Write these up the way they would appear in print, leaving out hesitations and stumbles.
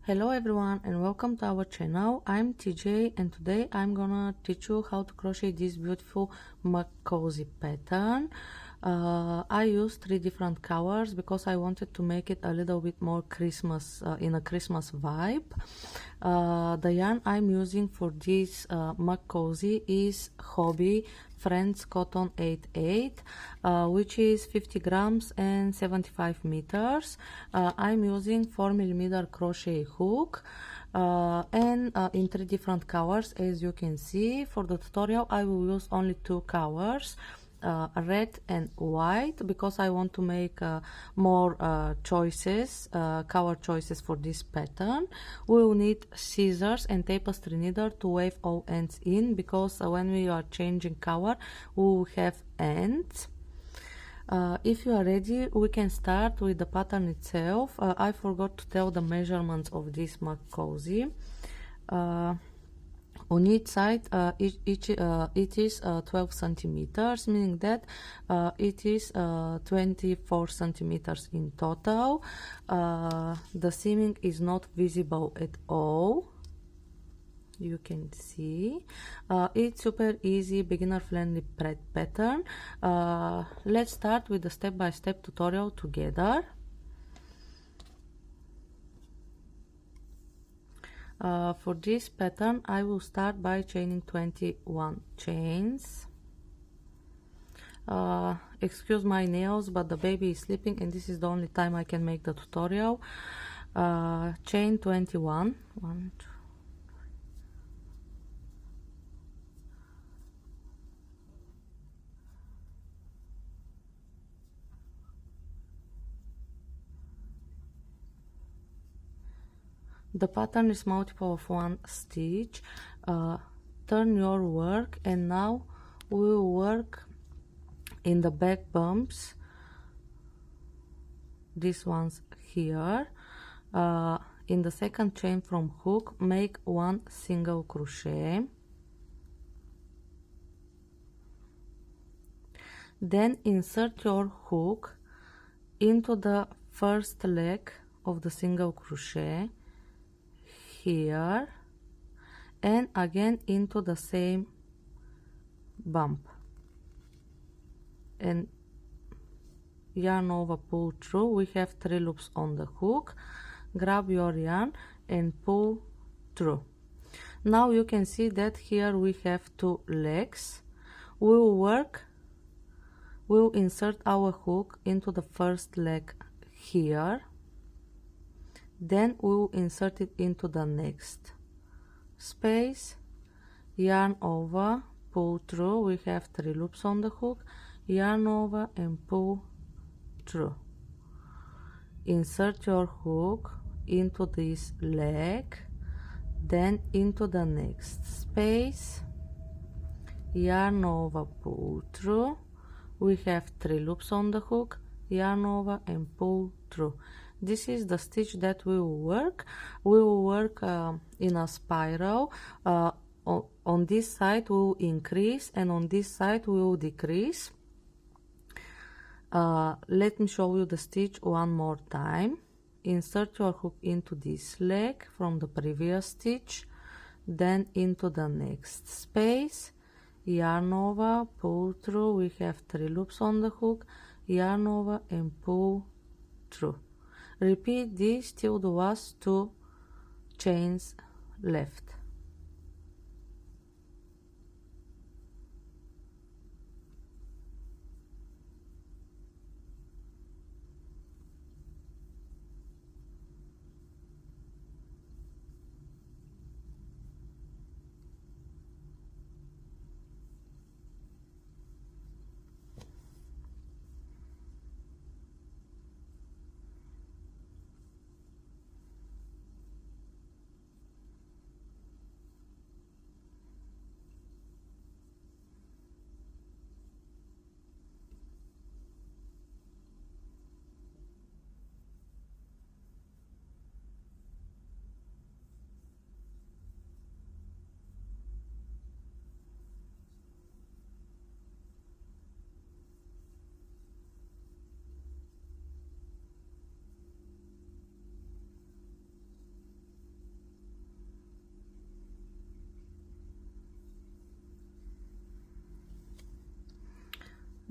Hello everyone and welcome to our channel. I'm TJ and today I'm gonna teach you how to crochet this beautiful mug cozy pattern. I used 3 different colors because I wanted to make it a little bit more Christmas, in a Christmas vibe. The yarn I'm using for this mug cozy is Hobbii Friends Cotton 88, which is 50 grams and 75 meters. I'm using 4mm crochet hook and in 3 different colors, as you can see. For the tutorial I will use only 2 colors, red and white, because I want to make more choices, color choices for this pattern. We will need scissors and tapestry needle to weave all ends in, because when we are changing color we will have ends. If you are ready, we can start with the pattern itself. I forgot to tell the measurements of this mug cozy. On each side, it is 12 centimeters, meaning that it is 24 centimeters in total. The seaming is not visible at all. You can see it's super easy, beginner friendly pattern. Let's start with the step-by-step tutorial together. For this pattern I will start by chaining 21 chains. Excuse my nails, but the baby is sleeping and this is the only time I can make the tutorial. Chain 21. 1, 2. The pattern is multiple of 1 stitch. Turn your work, and now we will work in the back bumps, these ones here. In the second chain from hook, make 1 single crochet, then insert your hook into the first leg of the single crochet here, and again into the same bump, and yarn over, pull through. We have 3 loops on the hook. Grab your yarn and pull through. Now you can see that here we have 2 legs. We'll insert our hook into the first leg here, then we'll insert it into the next space, yarn over, pull through. We have 3 loops on the hook, yarn over and pull through. Insert your hook into this leg, then into the next space, yarn over, pull through. We have 3 loops on the hook, yarn over and pull through. This is the stitch that we will work. We will work in a spiral. On this side we will increase, and on this side we will decrease. Let me show you the stitch one more time. Insert your hook into this leg from the previous stitch, then into the next space, yarn over, pull through. We have 3 loops on the hook, yarn over and pull through. Repeat this till the last 2 chains left.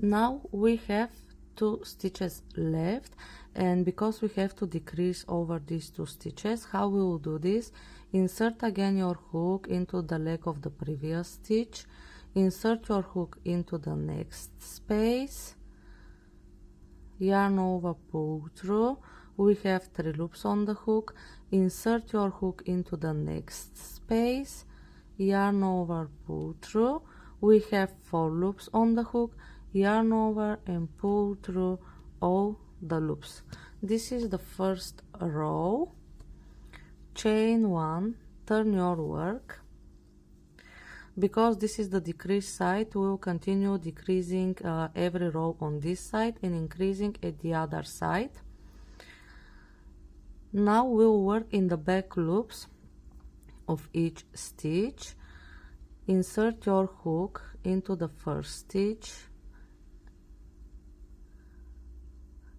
Now we have 2 stitches left, and because we have to decrease over these 2 stitches, how we will do this? Insert again your hook into the leg of the previous stitch, insert your hook into the next space, yarn over, pull through. We have 3 loops on the hook, insert your hook into the next space, yarn over, pull through. We have 4 loops on the hook, yarn over and pull through all the loops. This is the first row. Chain 1, turn your work. Because this is the decrease side, we will continue decreasing every row on this side and increasing at the other side. Now we will work in the back loops of each stitch. Insert your hook into the first stitch,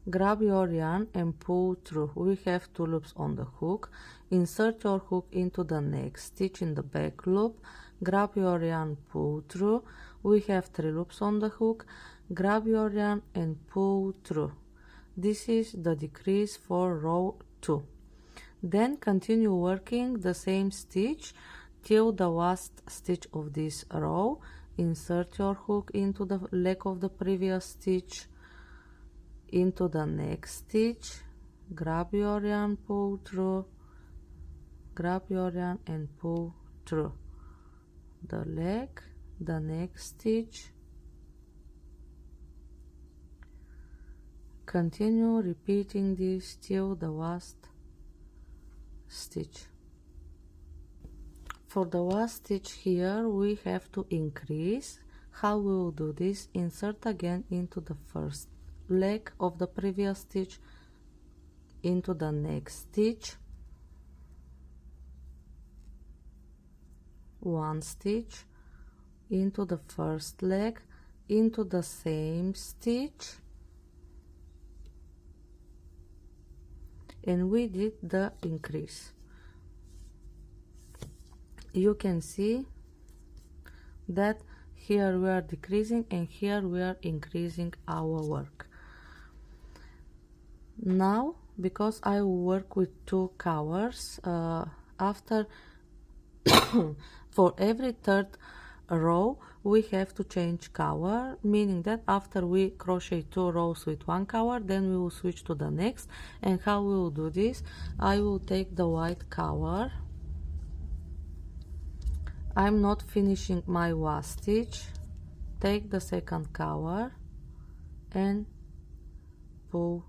grab your yarn and pull through. We have 2 loops on the hook. Insert your hook into the next stitch in the back loop, grab your yarn, pull through. We have 3 loops on the hook, grab your yarn and pull through. This is the decrease for row 2. Then continue working the same stitch till the last stitch of this row. Insert your hook into the leg of the previous stitch, into the next stitch, grab your yarn, pull through, grab your yarn and pull through the leg, the next stitch. Continue repeating this till the last stitch. For the last stitch here we have to increase. How we will do this? Insert again into the first leg of the previous stitch, into the next stitch, 1 stitch, into the first leg, into the same stitch, and we did the increase. You can see that here we are decreasing and here we are increasing our work. Now, because I will work with 2 colors, after for every third row we have to change color, meaning that after we crochet 2 rows with 1 color, then we will switch to the next. And how we will do this? I will take the white color. I'm not finishing my last stitch. Take the second color and pull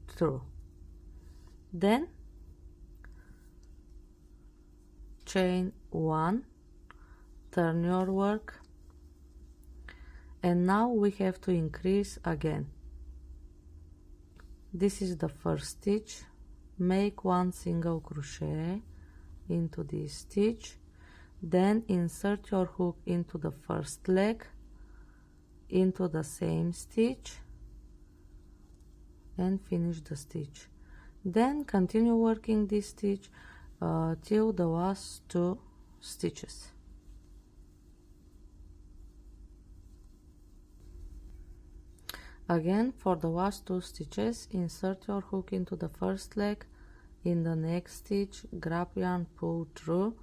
through. Then chain 1, turn your work, and now we have to increase again. This is the first stitch. Make 1 single crochet into this stitch, then insert your hook into the first leg, into the same stitch, and finish the stitch. Then continue working this stitch till the last 2 stitches. Again, for the last 2 stitches, insert your hook into the first leg, in the next stitch, grab yarn, pull through,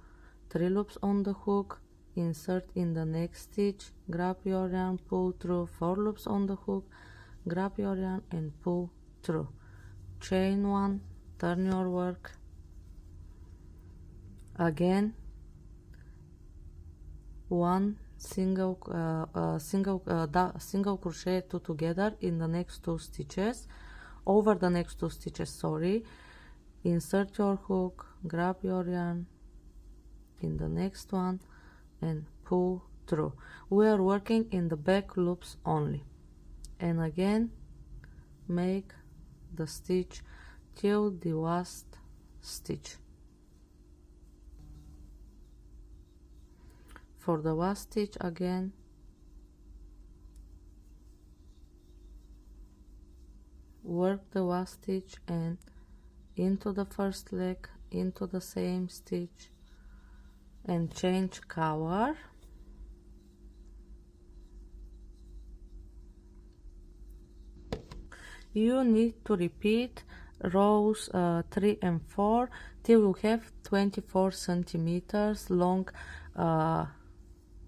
3 loops on the hook, insert in the next stitch, grab your yarn, pull through, 4 loops on the hook, grab your yarn and pull through. Chain 1, turn your work. Again, 1 single crochet 2 together in the next 2 stitches, over the next 2 stitches, sorry. Insert your hook, grab your yarn in the next one and pull through. We are working in the back loops only, and again make the stitch till the last stitch. For the last stitch, again work the last stitch and into the first leg, into the same stitch, and change color. you need to repeat rows 3 and 4 till you have 24 centimeters long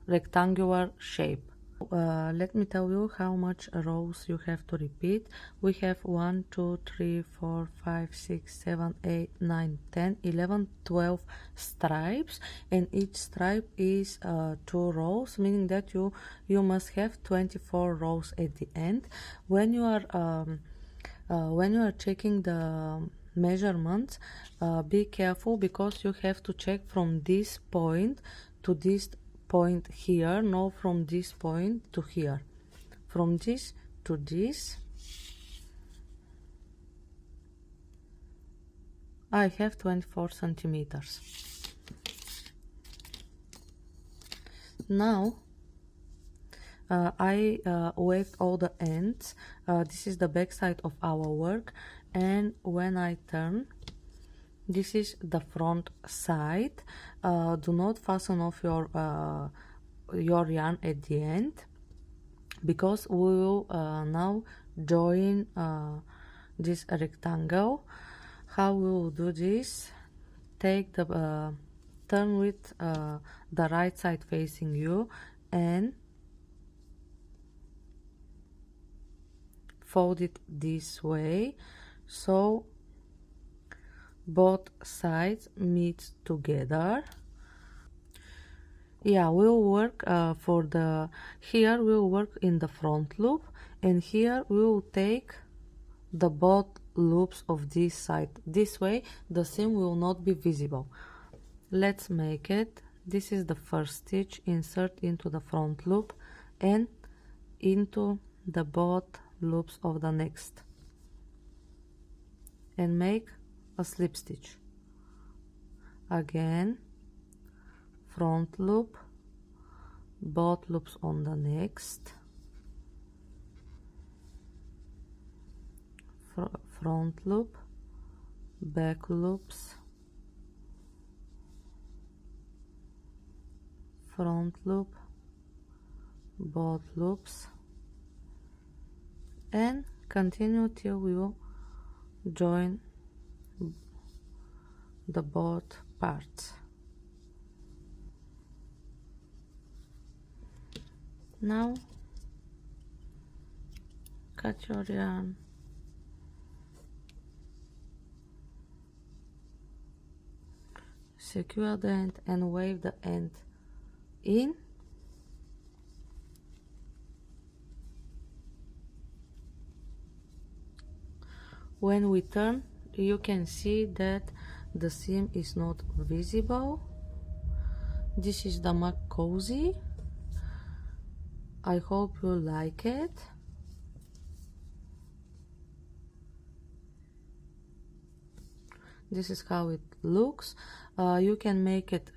rectangular shape. Let me tell you how much rows you have to repeat. We have 1 2 3 4 5 6 7 8 9 10 11 12 stripes, and each stripe is 2 rows, meaning that you must have 24 rows at the end. When you are checking the measurements, be careful, because you have to check from this point to this point here, no, from this point to here, from this to this. I have 24 centimeters. Now I waved all the ends. This is the back side of our work, and when I turn, this is the front side. Do not fasten off your yarn at the end, because we will now join this rectangle. How we will do this? Take the turn with the right side facing you and fold it this way, so both sides meet together. Yeah, we'll work for the here we'll work in the front loop, and here we will take the both loops of this side. This way the seam will not be visible. Let's make it. This is the first stitch. Insert into the front loop and into the both loops of the next, and make a slip stitch. Again, front loop, both loops on the next, front loop, back loops, front loop, both loops, and continue till you join the both parts. Now cut your yarn, secure the end and wave the end in. When we turn, you can see that the seam is not visible. This is the Mac Cozy. I hope you like it. This is how it looks. You can make it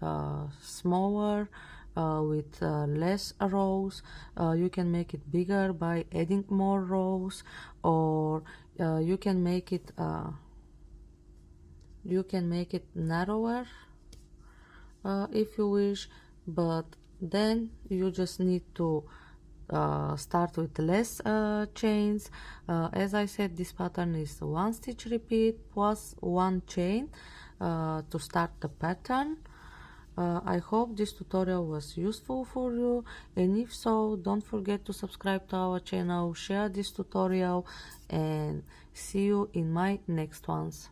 smaller with less rows. You can make it bigger by adding more rows, or you can make it narrower if you wish, but then you just need to start with less chains. As I said, this pattern is 1 stitch repeat plus 1 chain to start the pattern. I hope this tutorial was useful for you, and if so, don't forget to subscribe to our channel, share this tutorial, and see you in my next ones.